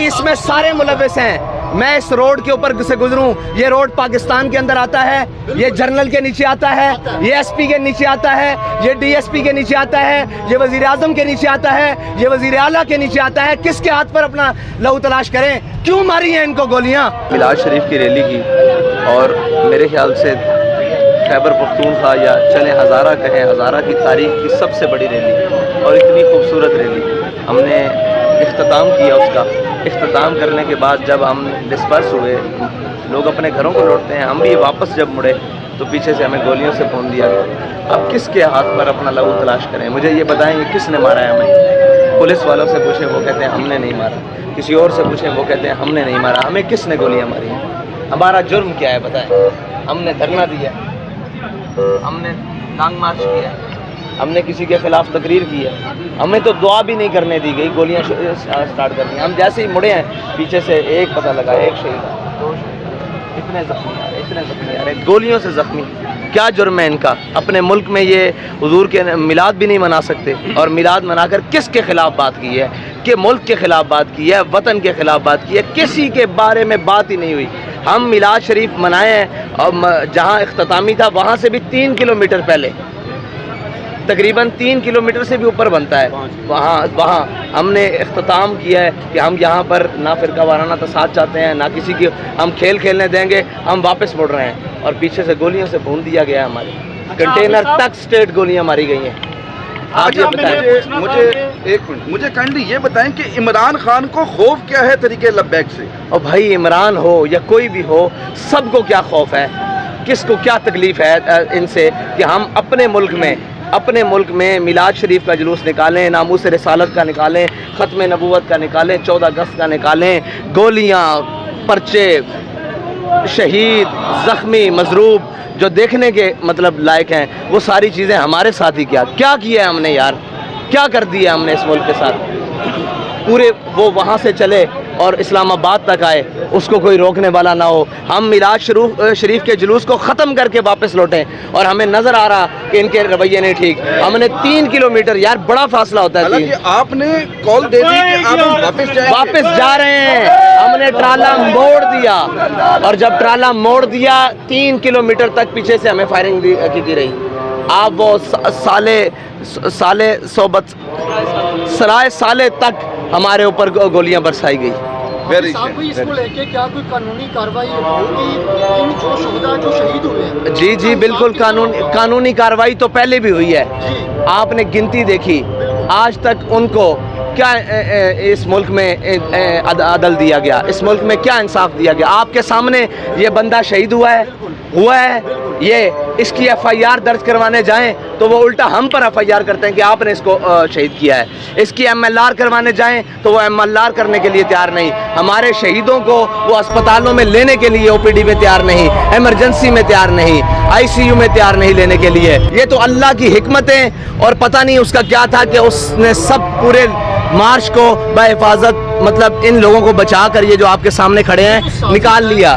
اس میں سارے ملوث ہیں. میں اس روڈ کے اوپر سے گزروں, یہ روڈ پاکستان کے اندر آتا ہے, یہ جنرل کے نیچے آتا ہے, یہ ایس پی کے نیچے آتا ہے, یہ ڈی ایس پی کے نیچے آتا ہے, یہ وزیر اعظم کے نیچے آتا ہے, یہ وزیر اعلیٰ کے نیچے آتا ہے. کس کے ہاتھ پر اپنا لہو تلاش کریں؟ کیوں ماری ہیں ان کو گولیاں؟ میلاد شریف کی ریلی کی, اور میرے خیال سے خیبر پختونخوا یا چلے ہزارہ کہیں, ہزارہ کی تاریخ کی سب سے بڑی ریلی اور اتنی خوبصورت ریلی. ہم نے اختتام کیا اس کا. اختتام کرنے کے بعد جب ہم ڈسپرس ہوئے, لوگ اپنے گھروں کو لوٹتے ہیں, ہم بھی واپس جب مڑے تو پیچھے سے ہمیں گولیوں سے بھون دیا گیا. اب کس کے ہاتھ پر اپنا لہو تلاش کریں؟ مجھے یہ بتائیں کہ کس نے مارا ہے ہمیں؟ پولیس والوں سے پوچھیں, وہ کہتے ہیں ہم نے نہیں مارا. کسی اور سے پوچھیں, وہ کہتے ہیں ہم نے نہیں مارا. ہمیں کس نے گولیاں ماری ہیں؟ ہمارا جرم کیا ہے بتائیں؟ ہم نے دھرنا دیا, ہم نے لانگ مارچ کیا, ہم نے کسی کے خلاف تقریر کی ہے, ہمیں تو دعا بھی نہیں کرنے دی گئی, گولیاں سٹارٹ کر دی. ہم جیسے ہی مڑے ہیں پیچھے سے ایک پتہ لگا, ایک شہید, دو شہید, اتنے زخمی آ رہے, گولیوں سے زخمی. کیا جرم ہے ان کا؟ اپنے ملک میں یہ حضور کے میلاد بھی نہیں منا سکتے, اور میلاد منا کر کس کے خلاف بات کی ہے؟ کہ ملک کے خلاف بات کی ہے, وطن کے خلاف بات کی ہے, کسی کے بارے میں بات ہی نہیں ہوئی. ہم میلاد شریف منائے ہیں, اور جہاں اختتامی تھا وہاں سے بھی 3 کلومیٹر پہلے, تقریباً 3 کلومیٹر سے بھی اوپر بنتا ہے, وہاں ہم نے اختتام کیا ہے کہ ہم یہاں پر نہ فرقہ وارانہ تصاعد چاہتے ہیں, نہ کسی کی ہم کھیل کھیلنے دیں گے. ہم واپس مڑ رہے ہیں اور پیچھے سے گولیوں سے بھون دیا گیا ہے. ہمارے کنٹینر تک سٹیٹ گولیاں ماری گئی ہیں. آپ یہ بتائیں, مجھے کائنڈلی یہ بتائیں کہ عمران خان کو خوف کیا ہے طریقے لبیک سے؟ اور بھائی عمران ہو یا کوئی بھی ہو, سب کو کیا خوف ہے, کس کو کیا تکلیف ہے ان سے کہ ہم اپنے ملک میں میلاد شریف کا جلوس نکالیں, ناموس رسالت کا نکالیں, ختم نبوت کا نکالیں, 14 اگست کا نکالیں. گولیاں, پرچے, شہید, زخمی, مضروب جو دیکھنے کے مطلب لائق ہیں, وہ ساری چیزیں ہمارے ساتھ ہی کیا ہے ہم نے یار, کیا کر دیا ہم نے اس ملک کے ساتھ؟ پورے وہ وہاں سے چلے اور اسلام آباد تک آئے, اس کو کوئی روکنے والا نہ ہو. ہم میلاد شریف کے جلوس کو ختم کر کے واپس لوٹیں, اور ہمیں نظر آ رہا کہ ان کے رویے نہیں ٹھیک. ہم نے 3 کلومیٹر, یار بڑا فاصلہ ہوتا ہے. حالانکہ آپ نے کال دے دی کہ آپ واپس جا رہے ہیں. ہم نے ٹرالا موڑ دیا, اور جب ٹرالا موڑ دیا 3 کلومیٹر تک پیچھے سے ہمیں فائرنگ کی رہی. آپ وہ سالے تک ہمارے اوپر گولیاں برسائی گئی. اس کو لے کے کیا کوئی قانونی کارروائی ہوگی ان جو شہداء جو شہید ہوئے ہیں؟ جی بالکل قانونی کارروائی تو پہلے بھی ہوئی ہے. آپ نے گنتی دیکھی, آج تک ان کو کیا اس ملک میں عدل دیا گیا, اس ملک میں کیا انصاف دیا گیا؟ آپ کے سامنے یہ بندہ شہید ہوا ہے. یہ اس کی ایف آئی آر درج کروانے جائیں تو وہ الٹا ہم پر ایف آئی آر کرتے ہیں کہ آپ نے اس کو شہید کیا ہے. اس کی ایم ایل آر کروانے جائیں تو وہ ایم ایل آر کرنے کے لیے تیار نہیں. ہمارے شہیدوں کو وہ اسپتالوں میں لینے کے لیے او پی ڈی میں تیار نہیں, ایمرجنسی میں تیار نہیں, آئی سی یو میں تیار نہیں لینے کے لیے. یہ تو اللہ کی حکمتیں, اور پتہ نہیں اس کا کیا تھا کہ اس نے سب پورے مارچ کو بحفاظت مطلب ان لوگوں کو بچا کر یہ جو آپ کے سامنے کھڑے ہیں نکال لیا.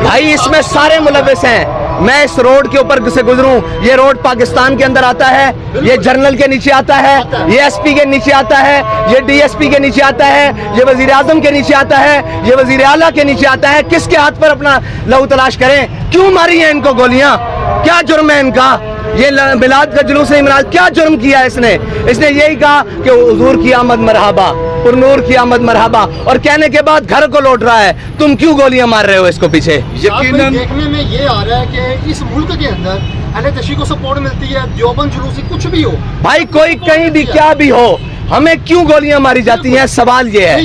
بھائی اس میں سارے ملوث ہیں. میں اس روڈ کے اوپر سے گزروں, یہ روڈ پاکستان کے اندر آتا ہے, یہ جنرل کے نیچے آتا ہے, یہ ایس پی کے نیچے آتا ہے, یہ ڈی ایس پی کے نیچے آتا ہے, یہ وزیر اعظم کے نیچے آتا ہے, یہ وزیر اعلیٰ کے نیچے آتا ہے. کس کے ہاتھ پر اپنا لہو تلاش کریں؟ کیوں ماری ہیں ان کو گولیاں؟ کیا جرم ہے ان کا؟ یہ میلاد کا جلوس نہیں منایا, کیا جرم کیا ہے اس نے یہی کہا کہ حضور کی آمد مرحبا, پر نور کی آمد مرحبا, اور کہنے کے بعد گھر کو لوٹ رہا ہے. تم کیوں گولیاں مار رہے ہو اس کو پیچھے؟ یقیناً دیکھنے میں یہ آ رہا ہے کہ اس ملک کے اندر اہل تشیع کو سپورٹ ملتی ہے, دیوبند جلوسی کچھ بھی ہو, بھائی کوئی کہیں بھی کیا بھی ہو, ہمیں کیوں گولیاں ماری جاتی ہیں؟ سوال یہ ہے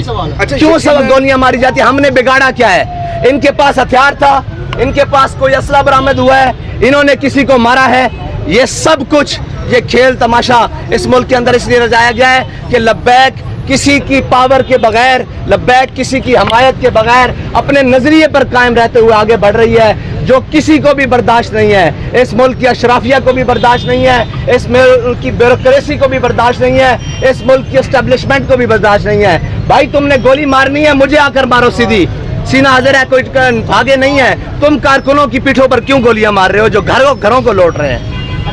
کیوں گولیاں ماری جاتی ہیں؟ ہم نے بگاڑا کیا ہے؟ ان کے پاس ہتھیار تھا, ان کے پاس کوئی اسلحہ برآمد ہوا ہے, انہوں نے کسی کو مارا ہے. یہ سب کچھ یہ کھیل تماشا اس ملک کے اندر اس لیے رچایا گیا ہے کہ لبیک کسی کی پاور کے بغیر, لبیک کسی کی حمایت کے بغیر اپنے نظریے پر قائم رہتے ہوئے آگے بڑھ رہی ہے, جو کسی کو بھی برداشت نہیں ہے. اس ملک کی اشرافیہ کو بھی برداشت نہیں ہے, اس ملک کی بیوروکریسی کو بھی برداشت نہیں ہے, اس ملک کی اسٹیبلشمنٹ کو بھی برداشت نہیں ہے. بھائی تم نے گولی مارنی ہے, مجھے آ کر مارو سیدھی, سینہ حاضر ہے, کوئی بھاگے نہیں ہے. تم کارکنوں کی پیٹھوں پر کیوں گولیاں مار رہے ہو جو گھروں کو لوٹ رہے ہیں؟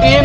3